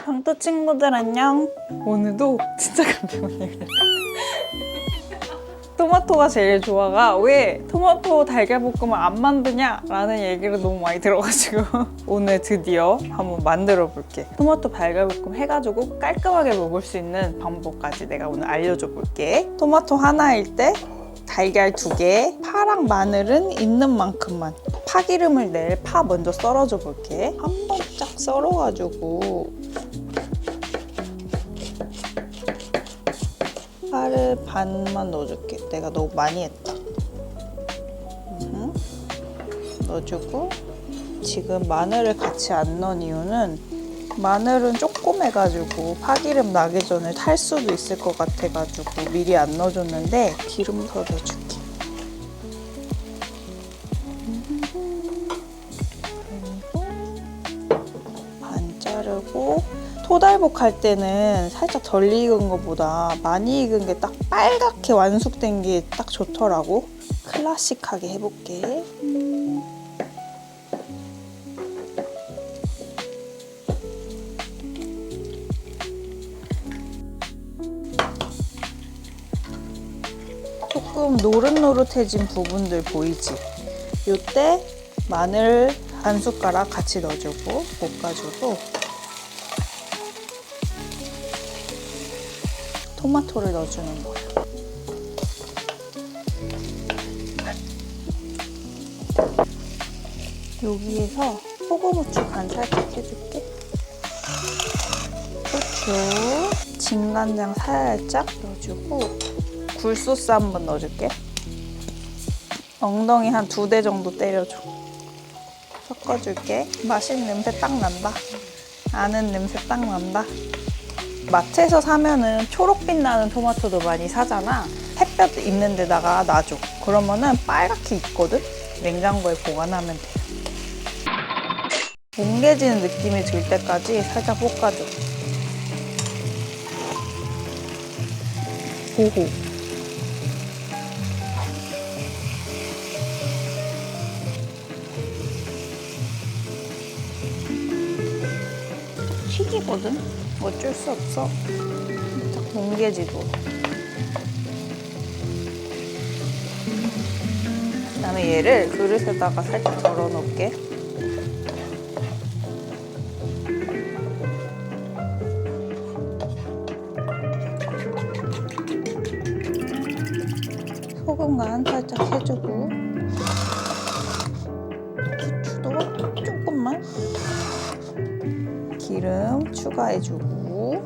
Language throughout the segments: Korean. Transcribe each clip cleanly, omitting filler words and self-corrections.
강도 친구들 안녕. 오늘도 진짜 간편한 얘기를 토마토가 제일 좋아가 왜 토마토 달걀볶음을 안 만드냐 라는 얘기를 너무 많이 들어가지고 오늘 드디어 한번 만들어 볼게. 토마토 달걀볶음 해가지고 깔끔하게 먹을 수 있는 방법까지 내가 오늘 알려줘 볼게. 토마토 하나일 때 달걀 2개, 파랑 마늘은 있는 만큼만. 파기름을 낼 파 먼저 썰어줘 볼게. 한 번 쫙 썰어가지고 파를 반만 넣어줄게. 내가 너무 많이 했다. 넣어주고 지금 마늘을 같이 안 넣은 이유는 마늘은 조금 해가지고 파기름 나기 전에 탈 수도 있을 것 같아가지고 미리 안 넣어줬는데 기름 더 넣어줄게. 반 자르고 토달볶 할 때는 살짝 덜 익은 것보다 많이 익은 게 딱 빨갛게 완숙된 게 딱 좋더라고. 클래식하게 해볼게. 조금 노릇노릇해진 부분들 보이지? 이때 마늘 반 숟가락 같이 넣어주고 볶아주고 토마토를 넣어주는 거야. 여기에서 소금, 후추 간 살짝 해줄게. 후추, 진간장 살짝 넣어주고 굴소스 한번 넣어줄게. 엉덩이 한 2대 정도 때려줘. 섞어줄게. 맛있는 냄새 딱 난다. 아는 냄새 딱 난다. 마트에서 사면은 초록빛 나는 토마토도 많이 사잖아. 햇볕 있는 데다가 놔줘. 그러면은 빨갛게 익거든? 냉장고에 보관하면 돼. 뭉개지는 느낌이 들 때까지 살짝 볶아줘. 호호. 튀기거든? 어쩔 수 없어. 살짝 뭉개지도록. 그다음에 얘를 그릇에다가 살짝 덜어 놓을게. 소금 간 살짝 해주고 후추도 조금만. 기름 추가해주고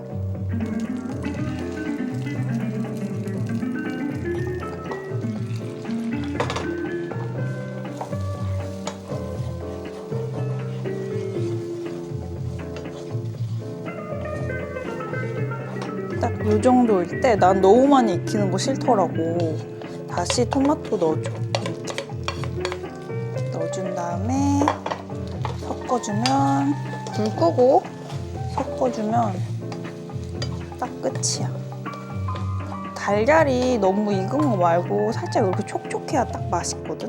딱 요 정도일 때 난 너무 많이 익히는 거 싫더라고. 다시 토마토 넣어줘. 이렇게 넣어준 다음에 섞어주면 불 끄고 섞어주면 딱 끝이야. 달걀이 너무 익은 거 말고 살짝 이렇게 촉촉해야 딱 맛있거든.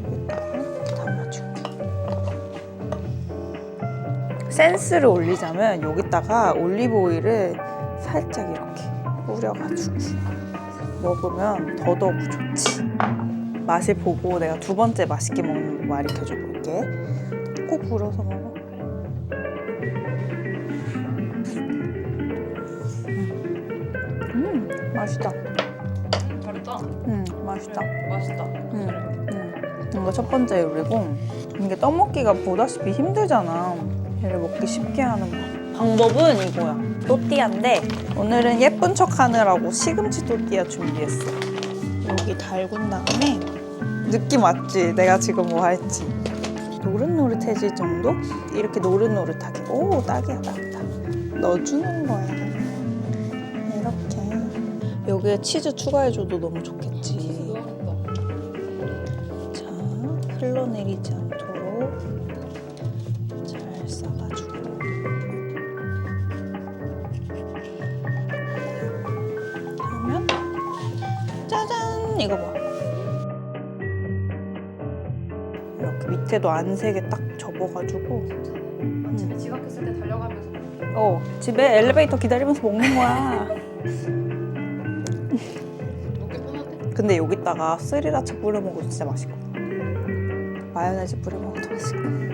여기다가 이렇게 담아줄게. 센스를 올리자면 여기다가 올리브 오일을 살짝 이렇게 뿌려가지고 먹으면 더더욱 좋지. 맛을 보고 내가 2번째 맛있게 먹는 거 가르쳐줘 볼게. 꼭 불어서 먹어. 맛있다. 잘했다. 맛있다. 맛있다. 이거 첫 번째 요리고 이게 떡먹기가 보다시피 힘들잖아. 얘를 먹기 쉽게 하는 방법은 이거야. 또띠아인데 오늘은 예쁜 척 하느라고 시금치 또띠아 준비했어. 여기 달군 다음에 느낌 왔지? 내가 지금 뭐 할지. 노릇노릇해질 정도? 이렇게 노릇노릇하게. 오, 딱이야, 딱이다. 넣어주는 거야. 이렇게. 여기에 치즈 추가해줘도 너무 좋겠지. 자, 흘러내리지 않도록 잘 싸가지고. 그러면 짜잔! 이거 봐. 이렇게 밑에도 안 새게 딱 접어가지고 아침에 지각했을 때 달려가면서 집에 엘리베이터 기다리면서 먹는 거야. 근데 여기다가 스리라차 뿌려 먹어도 진짜 맛있고 마요네즈 뿌려 먹어도 맛있고.